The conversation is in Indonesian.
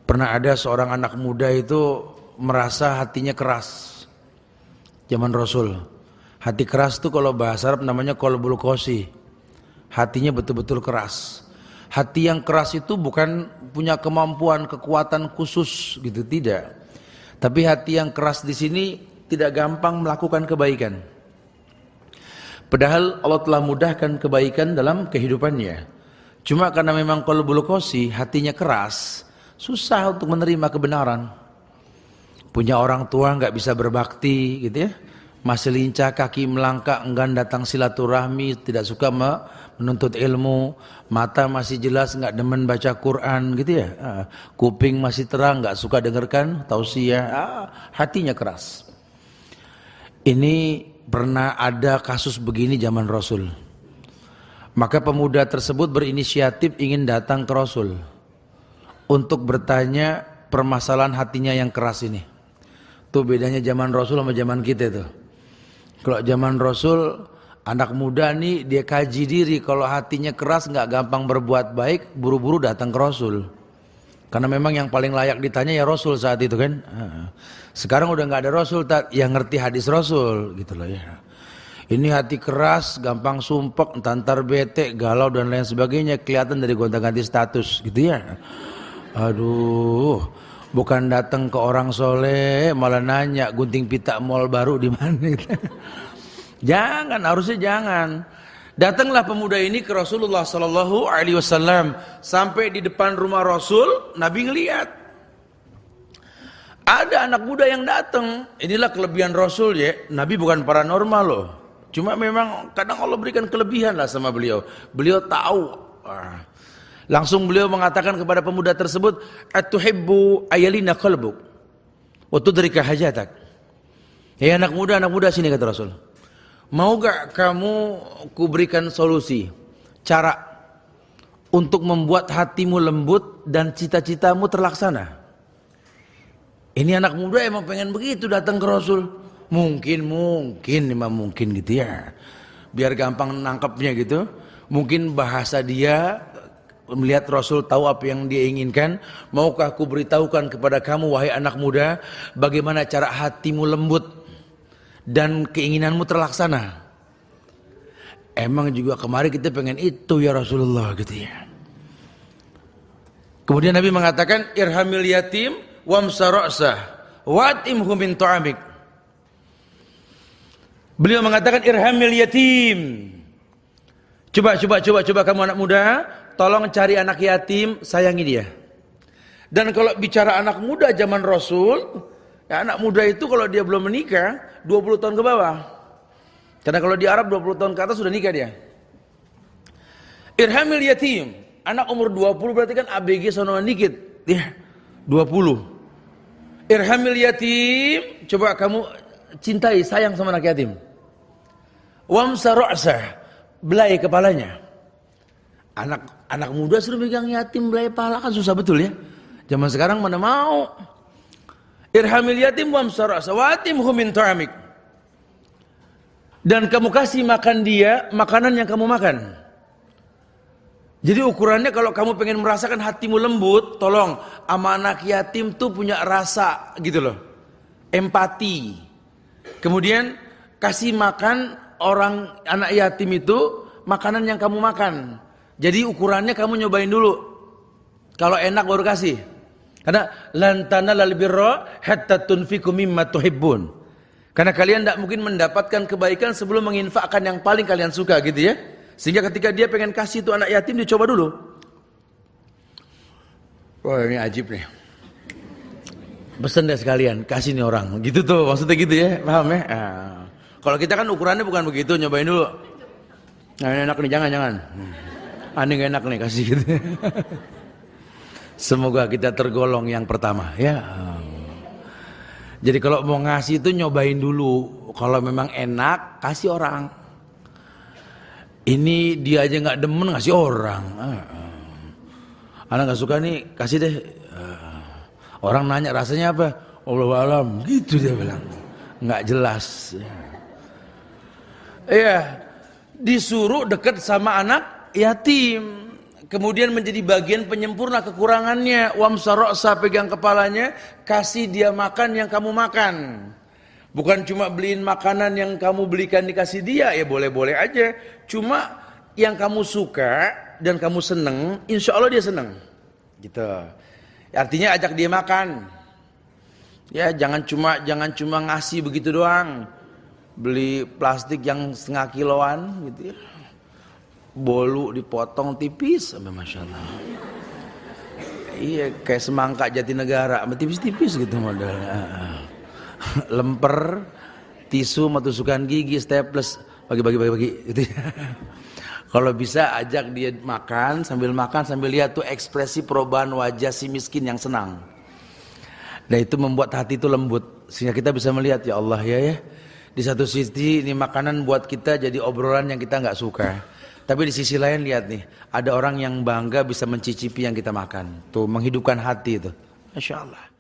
Pernah ada seorang anak muda itu merasa hatinya keras. Zaman Rasul. Hati keras itu kalau bahasa Arab namanya qalbul qasi. Hatinya betul-betul keras. Hati yang keras itu bukan punya kemampuan, kekuatan khusus gitu, tidak. Tapi hati yang keras di sini tidak gampang melakukan kebaikan. Padahal Allah telah mudahkan kebaikan dalam kehidupannya. Cuma karena memang qalbul qasi, hatinya keras, susah untuk menerima kebenaran. Punya orang tua nggak bisa berbakti gitu ya, masih lincah kaki melangkah, enggan datang silaturahmi, tidak suka menuntut ilmu, mata masih jelas nggak demen baca Quran gitu ya, kuping masih terang nggak suka dengarkan tausiah, hatinya keras. Ini pernah ada kasus begini zaman Rasul. Maka pemuda tersebut berinisiatif ingin datang ke Rasul untuk bertanya permasalahan hatinya yang keras ini. Tuh bedanya zaman Rasul sama zaman kita tuh. Kalau zaman Rasul anak muda nih dia kaji diri, kalau hatinya keras nggak gampang berbuat baik, buru-buru datang ke Rasul. Karena memang yang paling layak ditanya ya Rasul saat itu kan. Sekarang udah nggak ada Rasul yang ngerti hadis Rasul gitu loh ya. Ini hati keras, gampang sumpek, entar bete, galau dan lain sebagainya, kelihatan dari gonta-ganti status gitu ya. Aduh, bukan datang ke orang soleh malah nanya gunting pita mall baru di mana gitu. Jangan, harusnya jangan. Datanglah pemuda ini ke Rasulullah Sallallahu Alaihi Wasallam. Sampai di depan rumah Rasul, Nabi ngelihat ada anak muda yang datang. Inilah kelebihan Rasul ya. Nabi bukan paranormal loh. Cuma memang kadang Allah berikan kelebihan lah sama beliau. Beliau tahu. Langsung beliau mengatakan kepada pemuda tersebut, "Atuhibbu ayalina qalbuk wa tudrika hajatak." Ya anak muda sini kata Rasul. Mau gak kamu kuberikan solusi, cara untuk membuat hatimu lembut dan cita-citamu terlaksana? Ini anak muda emang pengen begitu datang ke Rasul. Mungkin gitu ya. Biar gampang nangkepnya gitu. Mungkin bahasa dia melihat Rasul tahu apa yang dia inginkan. Maukah aku beritahukan kepada kamu wahai anak muda, bagaimana cara hatimu lembut dan keinginanmu terlaksana? Emang juga kemarin kita pengen itu ya Rasulullah gitu ya. Kemudian Nabi mengatakan irhamil yatim wamsa ra'sah wa'timhu min ta'amik. Beliau mengatakan irhamil yatim. Coba kamu anak muda, tolong cari anak yatim, sayangi dia. Dan kalau bicara anak muda zaman Rasul, ya anak muda itu kalau dia belum menikah 20 tahun ke bawah. Karena kalau di Arab 20 tahun ke atas sudah nikah dia. Irhamil yatim, anak umur 20 berarti kan ABG sonoan dikit. Ya, 20. Irhamil yatim, coba kamu cintai, sayang sama anak yatim. Wamsa ra'sah, belai kepalanya. Anak muda suruh pegang yatim belai pala kan susah betul ya. Zaman sekarang mana mau. Irhamil yatim wamsa ra'sah wa'timhu min ta'amik. Dan kamu kasih makan dia makanan yang kamu makan. Jadi ukurannya kalau kamu pengen merasakan hatimu lembut, tolong sama anak yatim tuh punya rasa gitu loh. Empati. Kemudian kasih makan orang anak yatim itu makanan yang kamu makan. Jadi ukurannya kamu nyobain dulu. Kalau enak baru kasih. Karena lan tanalal birra hatta tunfiqu mimma tuhibbun. Karena kalian tidak mungkin mendapatkan kebaikan sebelum menginfakkan yang paling kalian suka gitu ya. Sehingga ketika dia pengen kasih itu anak yatim dicoba dulu. Wah ini ajib nih. Pesen deh sekalian, kasih nih orang. Gitu tuh maksudnya gitu ya, paham ya? Kalau kita kan ukurannya bukan begitu, nyobain dulu. Nah ini enak nih, jangan. Aneh gak enak nih, kasih gitu. Semoga kita tergolong yang pertama ya. Jadi kalau mau ngasih itu nyobain dulu. Kalau memang enak, kasih orang. Ini dia aja gak demen ngasih orang. Anak gak suka nih, kasih deh. Orang nanya rasanya apa? Allahu a'lam, gitu dia bilang. Gak jelas. Iya, disuruh dekat sama anak yatim. kemudian menjadi bagian penyempurna kekurangannya. Wamsaroksa, pegang kepalanya, kasih dia makan yang kamu makan. Bukan cuma beliin makanan yang kamu belikan dikasih dia, ya boleh-boleh aja. Cuma yang kamu suka dan kamu seneng, insya Allah dia seneng. Gitu. Artinya ajak dia makan. Ya jangan cuma ngasih begitu doang. Beli plastik yang setengah kiloan gitu ya. Bolu dipotong tipis, masya Allah. Iya kayak semangka Jatinegara, tipis-tipis gitu modelnya. Lemper, tisu, tusukan gigi, staples, bagi gitu ya. Kalau bisa ajak dia makan sambil lihat tuh ekspresi perubahan wajah si miskin yang senang. Dan itu membuat hati itu lembut sehingga kita bisa melihat ya Allah ya. Di satu sisi ini makanan buat kita jadi obrolan yang kita nggak suka. Tapi di sisi lain lihat nih, ada orang yang bangga bisa mencicipi yang kita makan. Tuh menghidupkan hati itu. Masya Allah.